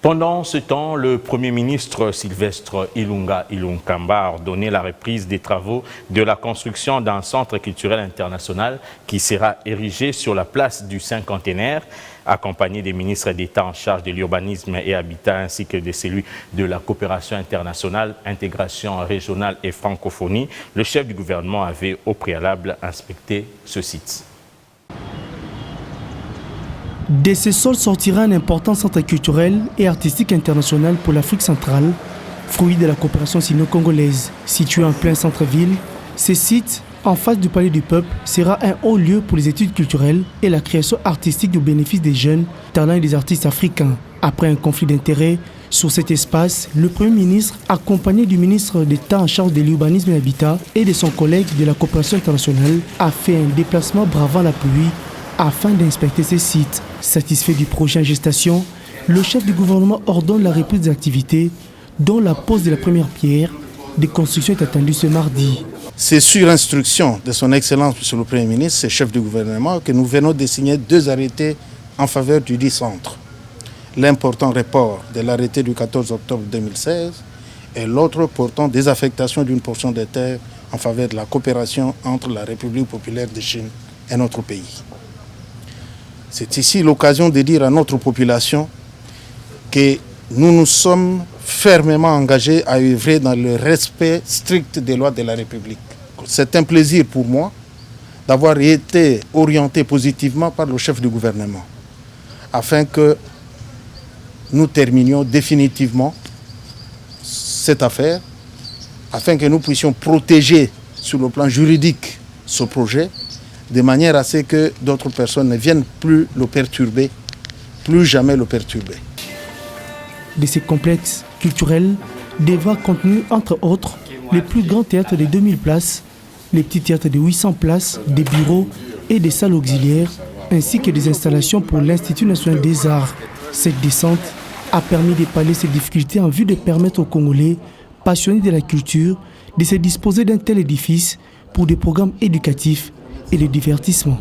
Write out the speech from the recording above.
Pendant ce temps, le Premier ministre Sylvestre Ilunga Ilunkamba a ordonné la reprise des travaux de la construction d'un centre culturel international qui sera érigé sur la place du Cinquantenaire, accompagné des ministres d'État en charge de l'urbanisme et habitat ainsi que de celui de la coopération internationale, intégration régionale et francophonie. Le chef du gouvernement avait au préalable inspecté ce site. De ces sols sortira un important centre culturel et artistique international pour l'Afrique centrale, fruit de la coopération sino-congolaise. Situé en plein centre-ville, ce site, en face du Palais du Peuple, sera un haut lieu pour les études culturelles et la création artistique au bénéfice des jeunes talents et des artistes africains. Après un conflit d'intérêts sur cet espace, le Premier ministre, accompagné du ministre d'État en charge de l'urbanisme et l'habitat et de son collègue de la coopération internationale, a fait un déplacement bravant la pluie afin d'inspecter ces sites. Satisfait du projet en gestation, le chef du gouvernement ordonne la reprise des activités, dont la pose de la première pierre des constructions est attendue ce mardi. C'est sur instruction de son Excellence, M. le Premier ministre, et chef du gouvernement, que nous venons de signer 2 arrêtés en faveur du dit centre. L'important report de l'arrêté du 14 octobre 2016 et l'autre portant désaffectation d'une portion de terre en faveur de la coopération entre la République populaire de Chine et notre pays. C'est ici l'occasion de dire à notre population que nous nous sommes fermement engagés à œuvrer dans le respect strict des lois de la République. C'est un plaisir pour moi d'avoir été orienté positivement par le chef du gouvernement afin que nous terminions définitivement cette affaire, afin que nous puissions protéger sur le plan juridique ce projet, de manière à ce que d'autres personnes ne viennent plus le perturber, plus jamais le perturber. De ces complexes culturels devra contenir entre autres les plus grands théâtres de 2000 places, les petits théâtres de 800 places, des bureaux et des salles auxiliaires, ainsi que des installations pour l'Institut national des arts. Cette descente a permis de pallier ces difficultés en vue de permettre aux Congolais passionnés de la culture de se disposer d'un tel édifice pour des programmes éducatifs et de divertissement.